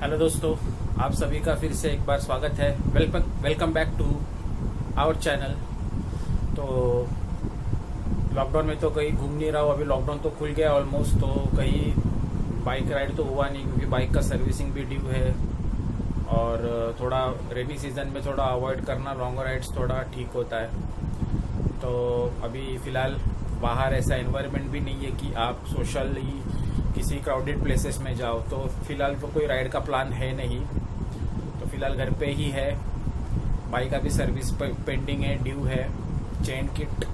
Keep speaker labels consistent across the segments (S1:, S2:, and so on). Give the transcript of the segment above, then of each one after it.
S1: Hello दोस्तों, आप सभी का फिर से एक बार स्वागत है। Welcome back to our channel. तो लॉकडाउन में तो कहीं घूम नहीं रहा हूँ। अभी लॉकडाउन तो खुल गया ऑलमोस्ट, तो कहीं बाइक राइड तो हुआ नहीं क्योंकि बाइक का सर्विसिंग भी ड्यू है और थोड़ा रेनी सीजन में थोड़ा अवॉइड करना लॉन्ग राइड्स थोड़ा ठीक होता है। तो अभी फ़िलहाल बाहर ऐसा एनवायरनमेंट भी नहीं है कि आप सोशली किसी क्राउडेड प्लेसेस में जाओ। तो फिलहाल तो कोई राइड का प्लान है नहीं, तो फिलहाल घर पे ही है। बाइक का भी सर्विस पेंडिंग है, ड्यू है। चेन किट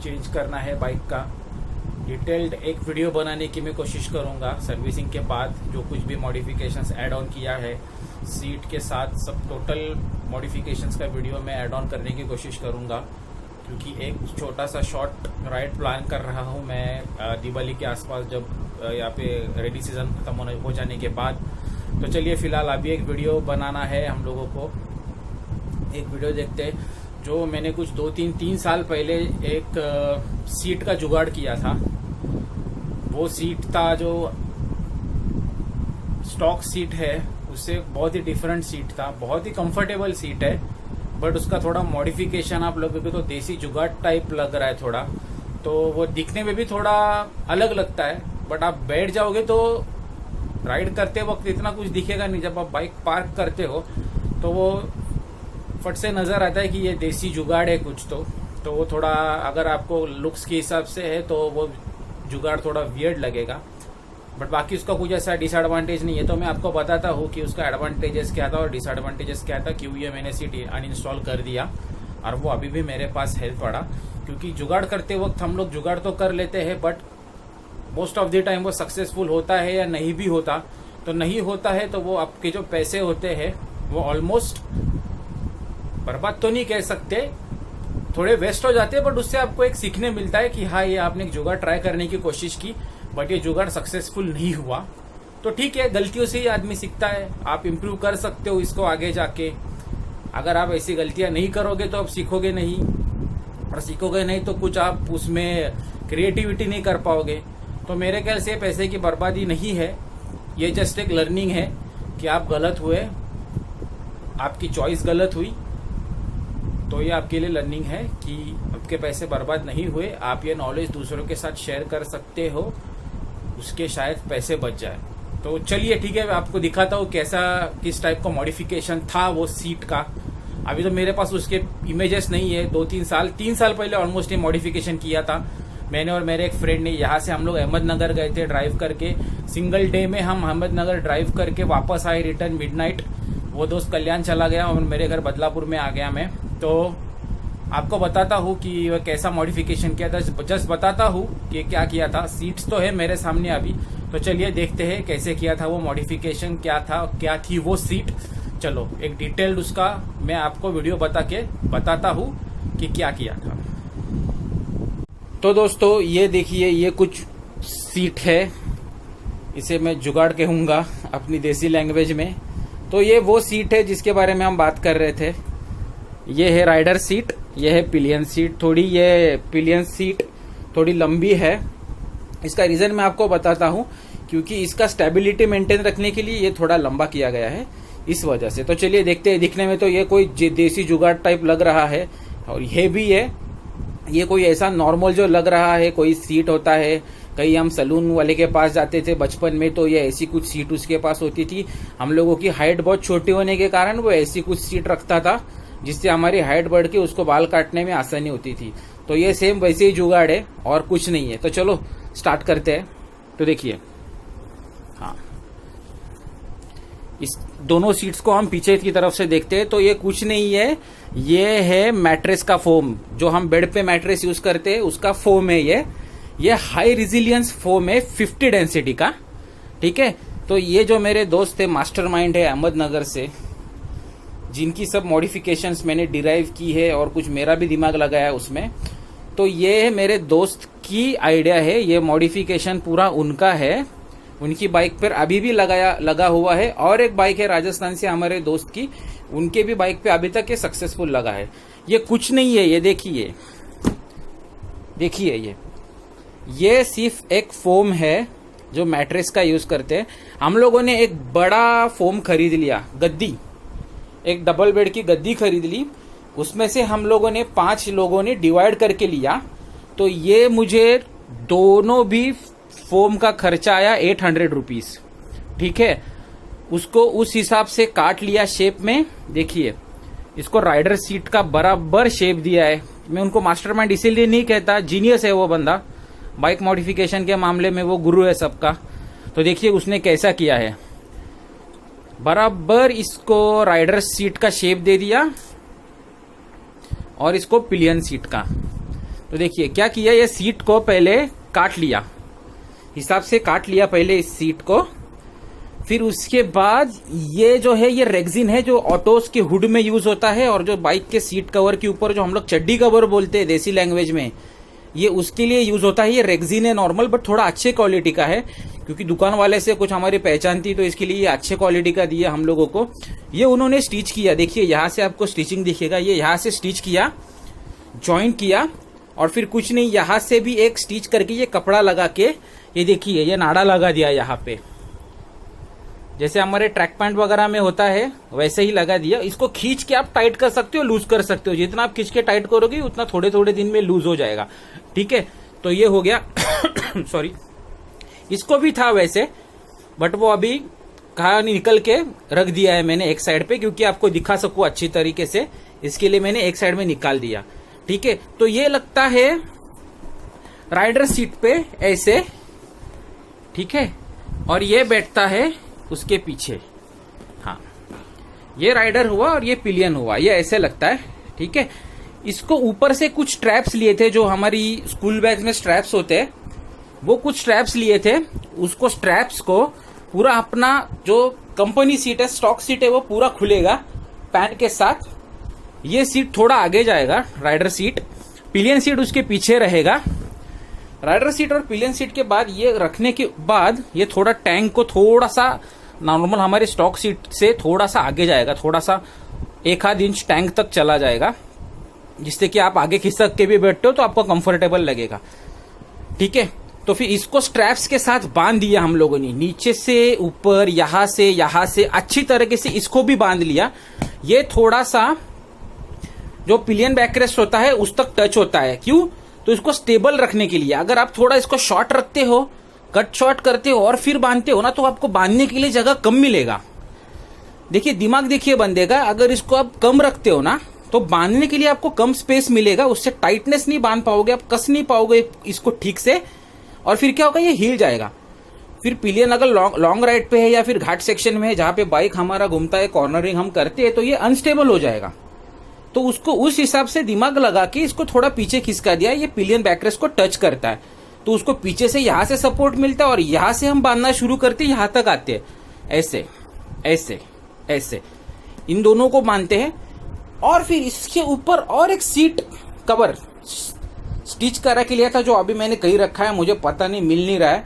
S1: चेंज करना है बाइक का। डिटेल्ड एक वीडियो बनाने की मैं कोशिश करूंगा सर्विसिंग के बाद, जो कुछ भी मॉडिफिकेशंस ऐड ऑन किया है सीट के साथ, सब टोटल मॉडिफिकेशंस का वीडियो मैं ऐड ऑन करने की कोशिश करूंगा। क्योंकि एक छोटा सा शॉर्ट राइड प्लान कर रहा हूं मैं दिवाली के आसपास, जब यहाँ पे रेडी सीजन खत्म हो जाने के बाद। तो चलिए फिलहाल अभी एक वीडियो बनाना है हम लोगों को। एक वीडियो देखते हैं जो मैंने कुछ 2-3 साल पहले एक सीट का जुगाड़ किया था। वो सीट था जो स्टॉक सीट है, उससे बहुत ही डिफरेंट सीट था। बहुत ही कंफर्टेबल सीट है, बट उसका थोड़ा मॉडिफिकेशन आप लोगों को तो देसी जुगाड़ टाइप लग रहा है थोड़ा। तो वो दिखने में भी थोड़ा अलग लगता है, बट आप बैठ जाओगे तो राइड करते वक्त इतना कुछ दिखेगा नहीं। जब आप बाइक पार्क करते हो तो वो फट से नजर आता है कि ये देसी जुगाड़ है कुछ। तो वो थोड़ा, अगर आपको लुक्स के हिसाब से है तो वो जुगाड़ थोड़ा वियर्ड लगेगा, बट बाकी उसका कुछ ऐसा डिसएडवांटेज नहीं है। तो मैं आपको बताता हूँ कि उसका एडवांटेजेस क्या था और डिसएडवांटेजेस क्या था, क्यों ये मैंने सीट अनइंस्टॉल कर दिया और वो अभी भी मेरे पास है पड़ा। क्योंकि जुगाड़ करते वक्त हम लोग जुगाड़ तो कर लेते हैं, but most of the time वो सक्सेसफुल होता है या नहीं भी होता। तो नहीं होता है तो वो आपके जो पैसे होते हैं वो ऑलमोस्ट बर्बाद तो नहीं कह सकते, थोड़े वेस्ट हो जाते हैं, बट उससे आपको एक सीखने मिलता है कि हाँ, ये आपने एक जुगाड़ ट्राई करने की कोशिश की बट ये जुगाड़ सक्सेसफुल नहीं हुआ। तो ठीक है, गलतियों से ही आदमी सीखता है। आप इम्प्रूव कर सकते हो इसको आगे जाके। अगर आप ऐसी गलतियां नहीं करोगे तो आप सीखोगे नहीं, और सीखोगे नहीं तो कुछ आप उसमें क्रिएटिविटी नहीं कर पाओगे। तो मेरे ख्याल से पैसे की बर्बादी नहीं है, ये जस्ट एक लर्निंग है कि आप गलत हुए, आपकी चॉइस गलत हुई। तो ये आपके लिए लर्निंग है कि आपके पैसे बर्बाद नहीं हुए। आप ये नॉलेज दूसरों के साथ शेयर कर सकते हो, उसके शायद पैसे बच जाए। तो चलिए ठीक है, मैं आपको दिखाता हूँ कैसा किस टाइप का मॉडिफिकेशन था वो सीट का। अभी तो मेरे पास उसके इमेजेस नहीं है। 3 साल पहले ऑलमोस्ट ये मॉडिफिकेशन किया था मैंने और मेरे एक फ्रेंड ने। यहाँ से हम लोग अहमदनगर गए थे ड्राइव करके। सिंगल डे में हम अहमदनगर ड्राइव करके वापस आए रिटर्न मिडनाइट। वो दोस्त कल्याण चला गया और मेरे घर बदलापुर में आ गया मैं। तो आपको बताता हूँ कि वह कैसा मॉडिफिकेशन किया था, जस्ट बताता हूँ कि क्या किया था। सीट्स तो है मेरे सामने अभी, तो चलिए देखते हैं कैसे किया था वो मॉडिफिकेशन, क्या था, क्या थी वो सीट। चलो एक डिटेल्ड उसका मैं आपको वीडियो बताता हूँ कि क्या किया था। तो दोस्तों ये देखिए, ये कुछ सीट है, इसे मैं जुगाड़ कहूंगा अपनी देसी लैंग्वेज में। तो ये वो सीट है जिसके बारे में हम बात कर रहे थे। ये है राइडर सीट, ये है पिलियन सीट। ये पिलियन सीट थोड़ी लंबी है। इसका रीजन मैं आपको बताता हूँ, क्योंकि इसका स्टेबिलिटी मेंटेन रखने के लिए ये थोड़ा लंबा किया गया है, इस वजह से। तो चलिए देखते हैं। दिखने में तो ये कोई देसी जुगाड़ टाइप लग रहा है, और ये भी है। ये कोई ऐसा नॉर्मल जो लग रहा है कोई सीट होता है, कहीं हम सलून वाले के पास जाते थे बचपन में तो ये ऐसी कुछ सीट उसके पास होती थी। हम लोगों की हाइट बहुत छोटी होने के कारण वो ऐसी कुछ सीट रखता था, जिससे हमारी हाइट बढ़ के उसको बाल काटने में आसानी होती थी। तो ये सेम वैसे ही जुगाड़ है और कुछ नहीं है। तो चलो स्टार्ट करते हैं। तो देखिए, हाँ, इस दोनों सीट्स को हम पीछे की तरफ से देखते हैं तो ये कुछ नहीं है, ये है मैट्रेस का फोम। जो हम बेड पे मैट्रेस यूज करते हैं उसका फोम है ये हाई रेजिलियंस फोम है 50 डेंसिटी का। ठीक है, तो ये जो मेरे दोस्त थे मास्टरमाइंड है अहमदनगर से, जिनकी सब मॉडिफिकेशंस मैंने डिराइव की है और कुछ मेरा भी दिमाग लगाया उसमें। तो ये मेरे दोस्त की आइडिया है, ये मॉडिफिकेशन पूरा उनका है। उनकी बाइक पर अभी भी लगा हुआ है। और एक बाइक है राजस्थान से हमारे दोस्त की, उनके भी बाइक पे अभी तक ये सक्सेसफुल लगा है। ये कुछ नहीं है, ये देखिए ये सिर्फ एक फोम है जो मैट्रेस का यूज करते हैं, हम लोगों ने एक बड़ा फोम खरीद लिया, गद्दी, एक डबल बेड की गद्दी खरीद ली। उसमें से हम लोगों ने 5 लोगों ने डिवाइड करके लिया। तो ये मुझे दोनों भी फोम का खर्चा आया 800 रुपीज। ठीक है, उसको उस हिसाब से काट लिया शेप में। देखिए, इसको राइडर सीट का बराबर शेप दिया है। मैं उनको मास्टरमाइंड इसीलिए नहीं कहता, जीनियस है वो बंदा, बाइक मॉडिफिकेशन के मामले में वो गुरु है सबका। तो देखिए उसने कैसा किया है, बराबर इसको राइडर सीट का शेप दे दिया और इसको पिलियन सीट का। तो देखिए क्या किया, ये सीट को पहले काट लिया, हिसाब से काट लिया पहले इस सीट को। फिर उसके बाद ये जो है ये रेक्सिन है, जो ऑटोस के हुड में यूज होता है, और जो बाइक के सीट कवर के ऊपर जो हम लोग चड्डी कवर बोलते हैं देसी लैंग्वेज में, ये उसके लिए यूज होता है। ये रेक्सिन है नॉर्मल, बट थोड़ा अच्छे क्वालिटी का है, क्योंकि दुकान वाले से कुछ हमारी पहचान थी, तो इसके लिए ये अच्छे क्वालिटी का दिया हम लोगों को। ये उन्होंने स्टिच किया, देखिए यहाँ से आपको स्टिचिंग दिखेगा, ये यहाँ से स्टिच किया, ज्वाइन किया, और फिर कुछ नहीं, यहाँ से भी एक स्टिच करके ये कपड़ा लगा के, ये देखिए ये नाड़ा लगा दिया यहाँ पे, जैसे हमारे ट्रैक पैंट वगैरह में होता है वैसे ही लगा दिया। इसको खींच के आप टाइट कर सकते हो, लूज कर सकते हो, जितना आप खींच के टाइट करोगे उतना थोड़े थोड़े दिन में लूज हो जाएगा। ठीक है, तो ये हो गया। सॉरी, इसको भी था वैसे, बट वो अभी कहा निकल के रख दिया है मैंने एक साइड पे, क्योंकि आपको दिखा सकूं अच्छी तरीके से, इसके लिए मैंने एक साइड में निकाल दिया। ठीक है, तो ये लगता है राइडर सीट पे ऐसे। ठीक है, और ये बैठता है उसके पीछे। हाँ, ये राइडर हुआ और ये पिलियन हुआ, ये ऐसे लगता है। ठीक है, इसको ऊपर से कुछ स्ट्रैप्स लिए थे, जो हमारी स्कूल बैग में स्ट्रैप्स होते हैं, वो कुछ स्ट्रैप्स लिए थे। उसको स्ट्रैप्स को पूरा अपना जो कंपनी सीट है, स्टॉक सीट है, वो पूरा खुलेगा पैन के साथ। ये सीट थोड़ा आगे जाएगा, राइडर सीट, पिलियन सीट उसके पीछे रहेगा। राइडर सीट और पिलियन सीट के बाद ये रखने के बाद ये थोड़ा टैंक को थोड़ा सा नॉर्मल हमारे स्टॉक सीट से थोड़ा सा आगे जाएगा, थोड़ा सा 1-आध इंच टैंक तक चला जाएगा, जिससे कि आप आगे खिसक के भी बैठते हो तो आपको कंफर्टेबल लगेगा। ठीक है, तो फिर इसको स्ट्रैप्स के साथ बांध दिया हम लोगों ने, नीचे से ऊपर, यहां से अच्छी तरीके से इसको भी बांध लिया। ये थोड़ा सा जो पिलियन बैकरेस्ट होता है उस तक टच होता है। क्यों? तो इसको स्टेबल रखने के लिए। अगर आप थोड़ा इसको शॉर्ट रखते हो, कट शॉर्ट करते हो और फिर बांधते हो ना, तो आपको बांधने के लिए जगह कम मिलेगा। देखिए दिमाग देखिए बंदे का, अगर इसको आप कम रखते हो ना, तो बांधने के लिए आपको कम स्पेस मिलेगा, उससे टाइटनेस नहीं बांध पाओगे, आप कस नहीं पाओगे इसको ठीक से, और फिर क्या होगा, ये हिल जाएगा। फिर पिलियन अगर लॉन्ग राइड पे है या फिर घाट सेक्शन में है जहां पे बाइक हमारा घूमता है, कॉर्नरिंग हम करते हैं, तो ये अनस्टेबल हो जाएगा। तो उसको उस हिसाब से दिमाग लगा के इसको थोड़ा पीछे खिसका दिया। ये पिलियन बैकरेस्ट को टच करता है, तो उसको पीछे से यहां से सपोर्ट मिलता है, और यहां से हम बांधना शुरू करते हैं, यहां तक आते हैं, ऐसे ऐसे ऐसे इन दोनों को बांधते हैं। और फिर इसके ऊपर और एक सीट कवर स्टिच करा के लिया था, जो अभी मैंने कहीं रखा है, मुझे पता नहीं, मिल नहीं रहा है।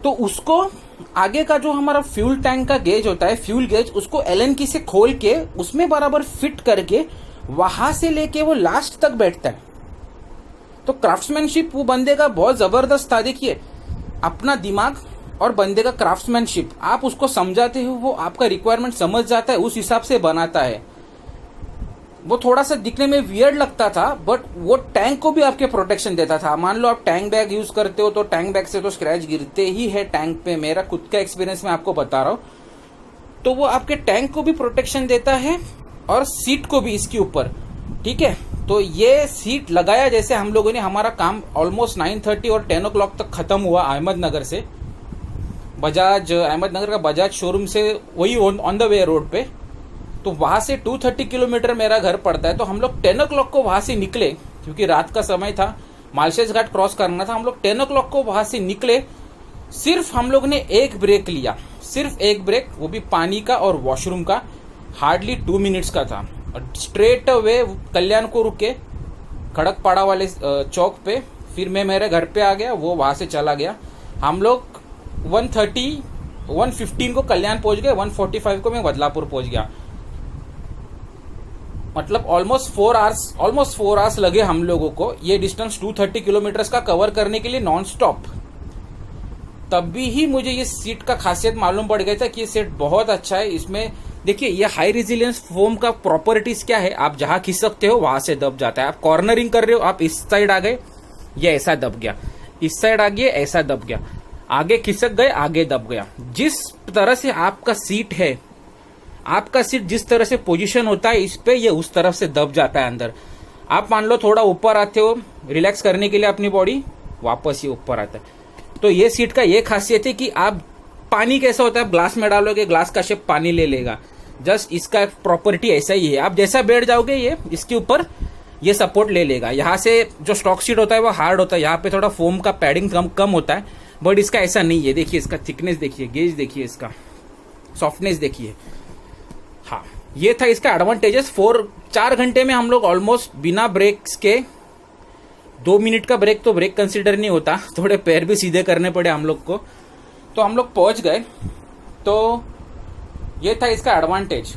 S1: तो उसको आगे का जो हमारा फ्यूल टैंक का गेज होता है, फ्यूल गेज, उसको एलन की से खोल के उसमें बराबर फिट करके वहां से लेके वो लास्ट तक बैठता है। तो क्राफ्ट्समैनशिप वो बंदे का बहुत जबरदस्त था। देखिए अपना दिमाग और बंदे का क्राफ्ट्समैनशिप, आप उसको समझाते हो, वो आपका रिक्वायरमेंट समझ जाता है, उस हिसाब से बनाता है। वो थोड़ा सा दिखने में वियर्ड लगता था, बट वो टैंक को भी आपके प्रोटेक्शन देता था। मान लो आप टैंक बैग यूज करते हो, तो टैंक बैग से तो स्क्रैच गिरते ही है टैंक पे, मेरा खुद का एक्सपीरियंस मैं आपको बता रहा हूं। तो वो आपके टैंक को भी प्रोटेक्शन देता है और सीट को भी इसके ऊपर। ठीक है, तो ये सीट लगाया जैसे हम लोगों ने, हमारा काम ऑलमोस्ट 9:30 और 10 o'clock तक खत्म हुआ अहमदनगर से, अहमदनगर का बजाज शोरूम से, वही ऑन द वे रोड पे। तो वहां से 230 किलोमीटर मेरा घर पड़ता है। तो हम लोग 10 o'clock को वहां से निकले, क्योंकि रात का समय था, मालशेज घाट क्रॉस करना था। हम लोग 10 o'clock को वहां से निकले। सिर्फ हम लोग ने एक ब्रेक लिया, सिर्फ एक ब्रेक, वो भी पानी का और वॉशरूम का, हार्डली 2 मिनट्स का था। और स्ट्रेट वे कल्याण को रुके खड़कपाड़ा वाले चौक पे। फिर मैं मेरे घर पे आ गया, वो वहां से चला गया। हम लोग 1:15 को कल्याण पहुंच गए, 1:45 को मैं बदलापुर पहुंच गया। मतलब ऑलमोस्ट 4 आवर्स लगे हम लोगों को ये डिस्टेंस 230 किलोमीटर का कवर करने के लिए नॉन स्टॉप। तब भी ही मुझे ये सीट का खासियत मालूम पड़ गया था कि ये सीट बहुत अच्छा है। इसमें देखिए ये हाई रेजिलियंस फोम का प्रॉपर्टीज क्या है, आप जहां खींच सकते हो वहां से दब जाता है। आप कॉर्नरिंग कर रहे हो, आप इस साइड आ गए, ये ऐसा दब गया, इस साइड आ गए, ऐसा दब गया, आगे खिसक गए, आगे दब गया। जिस तरह से आपका सीट है, आपका सीट जिस तरह से पोजीशन होता है इस पे, ये उस तरफ से दब जाता है अंदर। आप मान लो थोड़ा ऊपर आते हो रिलैक्स करने के लिए अपनी बॉडी, वापस ये ऊपर आता है। तो ये सीट का ये खासियत है कि आप पानी कैसा होता है, ग्लास में डालोगे, ग्लास का शेप पानी ले लेगा। जस्ट इसका प्रॉपर्टी ऐसा ही है, आप जैसा बैठ जाओगे ये इसके ऊपर ये सपोर्ट ले लेगा। यहाँ से जो स्टॉक सीट होता है वो हार्ड होता है, यहाँ पे थोड़ा फोम का पैडिंग कम होता है, बट इसका ऐसा नहीं है। देखिए इसका थिकनेस देखिए, गेज देखिए, इसका सॉफ्टनेस देखिए। हाँ, ये था इसका एडवांटेजेस। 4 घंटे में हम लोग ऑलमोस्ट बिना ब्रेक्स के, 2 मिनट का ब्रेक तो ब्रेक कंसिडर नहीं होता, थोड़े पैर भी सीधे करने पड़े हम लोग को, तो हम लोग पहुंच गए। तो ये था इसका एडवांटेज,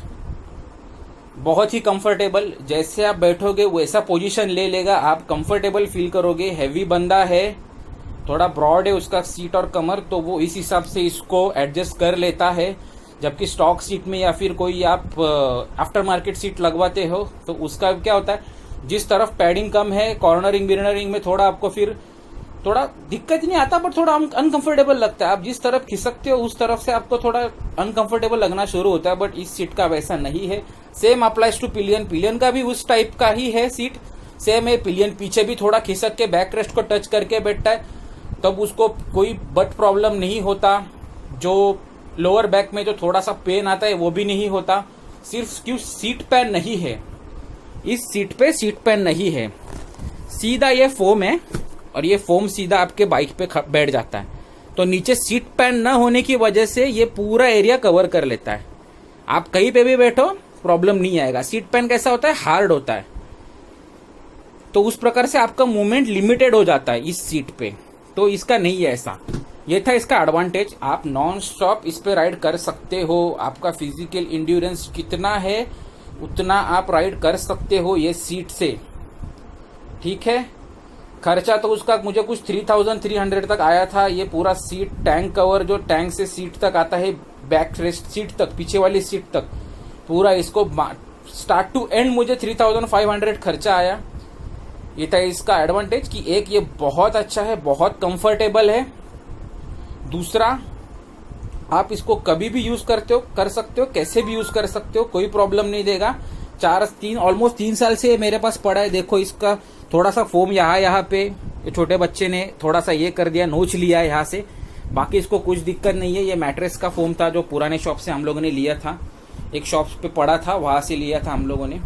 S1: बहुत ही कंफर्टेबल। जैसे आप बैठोगे वैसा पोजीशन ले लेगा, आप कंफर्टेबल फील करोगे। हैवी बंदा है, थोड़ा ब्रॉड है उसका सीट और कमर, तो वो इस हिसाब से इसको एडजस्ट कर लेता है। जबकि स्टॉक सीट में या फिर कोई आप आफ्टर मार्केट सीट लगवाते हो तो उसका क्या होता है, जिस तरफ पैडिंग कम है, कॉर्नरिंग बिर्नरिंग में थोड़ा आपको फिर थोड़ा दिक्कत नहीं आता, पर थोड़ा अनकंफर्टेबल लगता है। आप जिस तरफ खिसकते हो उस तरफ से आपको थोड़ा अनकंफर्टेबल लगना शुरू होता है, बट इस सीट का वैसा नहीं है। Same applies to pillion, pillion का भी उस टाइप का ही है सीट, सेम है। पिलियन पीछे भी थोड़ा खिसक के बैक रेस्ट को टच करके बैठता है, तब उसको कोई बट प्रॉब्लम नहीं होता। जो लोअर बैक में जो थोड़ा सा पेन आता है वो भी नहीं होता। सिर्फ क्यों सीट पैन नहीं है, इस सीट पे सीट पैन नहीं है, सीधा ये फोम है और ये फोम सीधा आपके बाइक पे बैठ जाता है। तो नीचे सीट पैन न होने की वजह से ये पूरा एरिया कवर कर लेता है। आप कहीं पे भी बैठो प्रॉब्लम नहीं आएगा। सीट पैन कैसा होता है, हार्ड होता है, तो उस प्रकार से आपका मूवमेंट लिमिटेड हो जाता है इस सीट पे। तो इसका नहीं है ऐसा। ये था इसका एडवांटेज, आप नॉन स्टॉप इस पे राइड कर सकते हो। आपका फिजिकल इंड्योरेंस कितना है उतना आप राइड कर सकते हो ये सीट से, ठीक है। खर्चा तो उसका मुझे कुछ 3300 तक आया था। ये पूरा सीट टैंक कवर जो टैंक से सीट तक आता है, बैक रेस्ट सीट तक, पीछे वाली सीट तक, पूरा इसको स्टार्ट टू एंड मुझे 3500 खर्चा आया। ये था इसका एडवांटेज कि एक ये बहुत अच्छा है, बहुत कंफर्टेबल है। दूसरा, आप इसको कभी भी यूज कर सकते हो, कैसे भी यूज कर सकते हो, कोई प्रॉब्लम नहीं देगा। ऑलमोस्ट 3 साल से मेरे पास पड़ा है। देखो इसका थोड़ा सा फोम यहाँ पे ये छोटे बच्चे ने थोड़ा सा ये कर दिया, नोच लिया यहाँ से, बाकी इसको कुछ दिक्कत नहीं है। ये मैट्रेस का फोम था जो पुराने शॉप से हम लोगों ने लिया था, एक शॉप पे पड़ा था वहां से लिया था हम लोगों ने।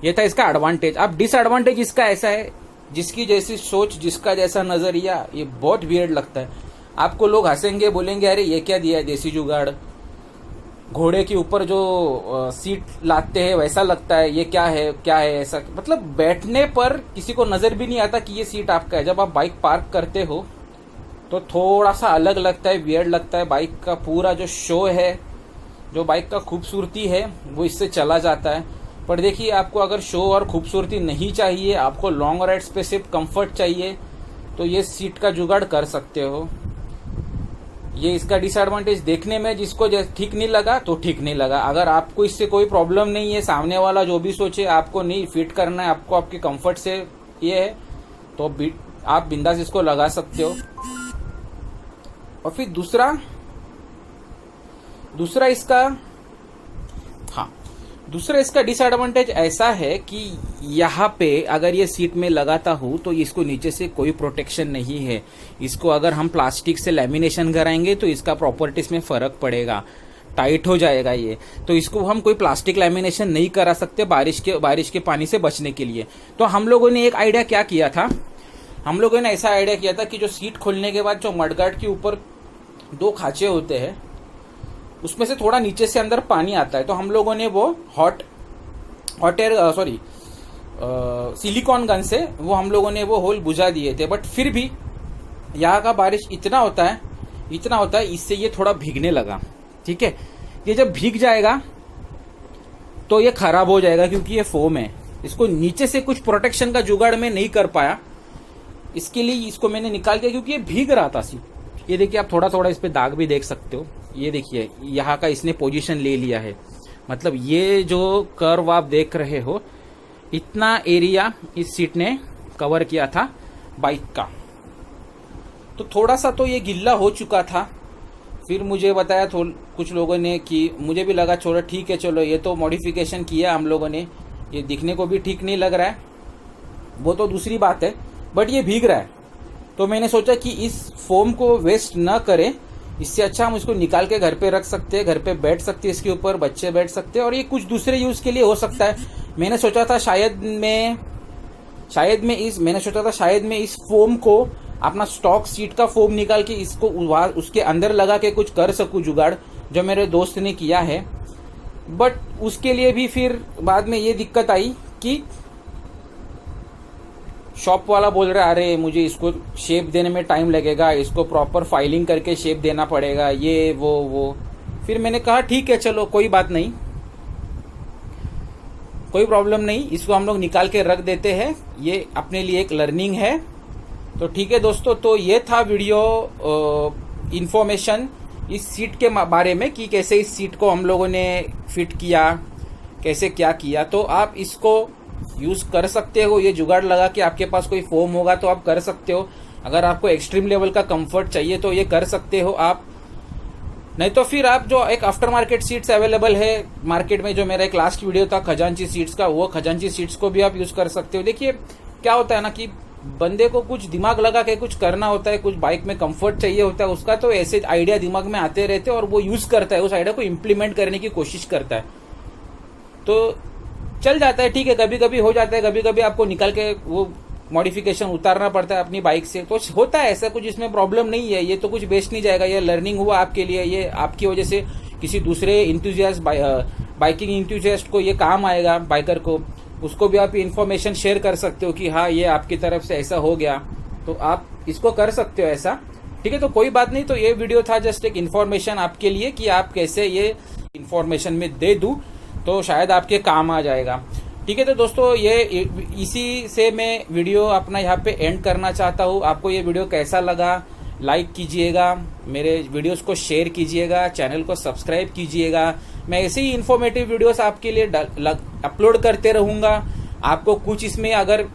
S1: ये था इसका एडवांटेज। अब डिसएडवांटेज इसका ऐसा है, जिसकी जैसी सोच, जिसका जैसा नजरिया, ये बहुत वियर्ड लगता है। आपको लोग हंसेंगे, बोलेंगे अरे ये क्या दिया है देसी जुगाड़, घोड़े के ऊपर जो सीट लाते हैं वैसा लगता है, ये क्या है ऐसा। मतलब बैठने पर किसी को नजर भी नहीं आता कि ये सीट आपका है। जब आप बाइक पार्क करते हो तो थोड़ा सा अलग लगता है, वियर्ड लगता है। बाइक का पूरा जो शो है, जो बाइक का खूबसूरती है, वो इससे चला जाता है। पर देखिए, आपको अगर शो और खूबसूरती नहीं चाहिए, आपको लॉन्ग राइड्स पे सिर्फ कंफर्ट चाहिए, तो ये सीट का जुगाड़ कर सकते हो। ये इसका डिसएडवांटेज देखने में जिसको ठीक नहीं लगा तो ठीक नहीं लगा। अगर आपको इससे कोई प्रॉब्लम नहीं है, सामने वाला जो भी सोचे आपको नहीं फिट करना है, आपको आपके कंफर्ट से ये है, तो आप बिंदास इसको लगा सकते हो। और फिर दूसरा इसका डिसएडवांटेज ऐसा है कि यहाँ पे अगर ये सीट में लगाता हूँ तो इसको नीचे से कोई प्रोटेक्शन नहीं है। इसको अगर हम प्लास्टिक से लैमिनेशन कराएंगे तो इसका प्रॉपर्टीज में फर्क पड़ेगा, टाइट हो जाएगा ये। तो इसको हम कोई प्लास्टिक लैमिनेशन नहीं करा सकते बारिश के पानी से बचने के लिए। तो हम लोगों ने एक आइडिया क्या किया था, हम लोगों ने ऐसा आइडिया किया था कि जो सीट खोलने के बाद जो मडगार्ड के ऊपर 2 खांचे होते हैं, उसमें से थोड़ा नीचे से अंदर पानी आता है। तो हम लोगों ने वो सिलिकॉन गन से वो हम लोगों ने वो होल बुझा दिए थे। बट फिर भी यहाँ का बारिश इतना होता है, इससे ये थोड़ा भीगने लगा। ठीक है, ये जब भीग जाएगा तो ये खराब हो जाएगा, क्योंकि ये फोम है। इसको नीचे से कुछ प्रोटेक्शन का जुगाड़ में नहीं कर पाया, इसके लिए इसको मैंने निकाल दिया, क्योंकि ये भीग रहा था सीट। ये देखिए, आप थोड़ा थोड़ा इस पे दाग भी देख सकते हो। ये देखिए यहाँ का इसने पोजीशन ले लिया है, मतलब ये जो कर्व आप देख रहे हो, इतना एरिया इस सीट ने कवर किया था बाइक का। तो थोड़ा सा तो ये गिल्ला हो चुका था। फिर मुझे बताया कुछ लोगों ने कि मुझे भी लगा छोड़ो ठीक है, चलो ये तो मॉडिफिकेशन किया हम लोगों ने, ये दिखने को भी ठीक नहीं लग रहा है, वो तो दूसरी बात है, बट ये भीग रहा है। तो मैंने सोचा कि इस फोम को वेस्ट ना करें, इससे अच्छा हम इसको निकाल के घर पे रख सकते हैं, घर पे बैठ सकते हैं, इसके ऊपर बच्चे बैठ सकते हैं, और ये कुछ दूसरे यूज के लिए हो सकता है। मैंने सोचा था शायद मैं इस फोम को अपना स्टॉक सीट का फोम निकाल के इसको उसके अंदर लगा के कुछ कर सकूं जुगाड़, जो मेरे दोस्त ने किया है। बट उसके लिए भी फिर बाद में ये दिक्कत आई कि शॉप वाला बोल रहा है अरे मुझे इसको शेप देने में टाइम लगेगा, इसको प्रॉपर फाइलिंग करके शेप देना पड़ेगा, ये वो। फिर मैंने कहा ठीक है चलो कोई बात नहीं, कोई प्रॉब्लम नहीं, इसको हम लोग निकाल के रख देते हैं, ये अपने लिए एक लर्निंग है। तो ठीक है दोस्तों, तो ये था वीडियो इंफॉर्मेशन इस सीट के बारे में कि कैसे इस सीट को हम लोगों ने फिट किया, कैसे क्या किया। तो आप इसको यूज कर सकते हो, ये जुगाड़ लगा के आपके पास कोई फोम होगा तो आप कर सकते हो। अगर आपको एक्सट्रीम लेवल का कंफर्ट चाहिए तो ये कर सकते हो आप, नहीं तो फिर आप जो एक आफ्टर मार्केट सीट्स अवेलेबल है मार्केट में, जो मेरा एक लास्ट वीडियो था खजांची सीट्स का, वो खजांची सीट्स को भी आप यूज कर सकते हो। देखिए क्या होता है ना कि बंदे को कुछ दिमाग लगा के कुछ करना होता है, कुछ बाइक में कंफर्ट चाहिए होता है उसका, तो ऐसे आइडिया दिमाग में आते रहते हैं और वो यूज करता है, उस आइडिया को इम्प्लीमेंट करने की कोशिश करता है, तो चल जाता है। ठीक है, कभी कभी हो जाता है, कभी कभी आपको निकाल के वो मॉडिफिकेशन उतारना पड़ता है अपनी बाइक से, तो होता है ऐसा, कुछ इसमें प्रॉब्लम नहीं है, ये तो कुछ बेस्ट नहीं जाएगा, ये लर्निंग हुआ आपके लिए, ये आपकी वजह से किसी दूसरे इंथुजियास्ट बाइकिंग इंथुजियास्ट को ये काम आएगा, बाइकर को, उसको भी आप इन्फॉर्मेशन शेयर कर सकते हो कि हाँ ये आपकी तरफ से ऐसा हो गया, तो आप इसको कर सकते हो ऐसा। ठीक है, तो कोई बात नहीं, तो ये वीडियो था जस्ट एक इन्फॉर्मेशन आपके लिए कि आप कैसे ये इन्फॉर्मेशन में दे दूं तो शायद आपके काम आ जाएगा। ठीक है, तो दोस्तों ये इसी से मैं वीडियो अपना यहाँ पे एंड करना चाहता हूँ। आपको ये वीडियो कैसा लगा लाइक कीजिएगा, मेरे वीडियोस को शेयर कीजिएगा, चैनल को सब्सक्राइब कीजिएगा। मैं ऐसे ही इन्फॉर्मेटिव वीडियोस आपके लिए अपलोड करते रहूँगा। आपको कुछ इसमें अगर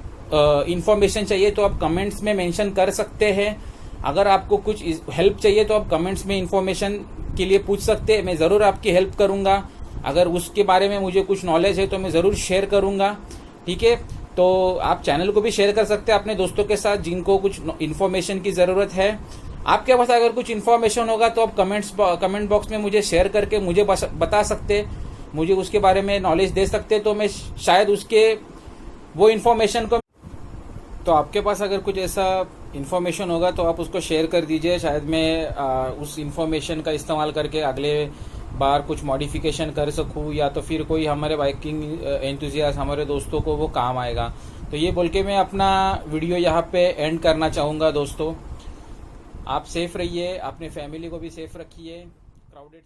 S1: इन्फॉर्मेशन चाहिए तो आप कमेंट्स में मेंशन कर सकते हैं। अगर आपको कुछ हेल्प चाहिए तो आप कमेंट्स में इन्फॉर्मेशन के लिए पूछ सकते हैं, मैं ज़रूर आपकी हेल्प करूँगा। अगर उसके बारे में मुझे कुछ नॉलेज है तो मैं ज़रूर शेयर करूँगा। ठीक है, तो आप चैनल को भी शेयर कर सकते हैं अपने दोस्तों के साथ जिनको कुछ इन्फॉर्मेशन की ज़रूरत है। आपके पास अगर कुछ इन्फॉर्मेशन होगा तो आप कमेंट बॉक्स में मुझे शेयर करके मुझे बता सकते, मुझे उसके बारे में नॉलेज दे सकते, तो मैं शायद उसके वो इन्फॉर्मेशन को, तो आपके पास अगर कुछ ऐसा इन्फॉर्मेशन होगा तो आप उसको शेयर कर दीजिए, शायद मैं उस इन्फॉर्मेशन का इस्तेमाल करके अगले बार कुछ मॉडिफिकेशन कर सकूं, या तो फिर कोई हमारे बाइकिंग एंथुसियास्ट हमारे दोस्तों को वो काम आएगा। तो ये बोल के मैं अपना वीडियो यहाँ पे एंड करना चाहूँगा। दोस्तों आप सेफ रहिए, अपने फैमिली को भी सेफ रखिए। क्राउडेड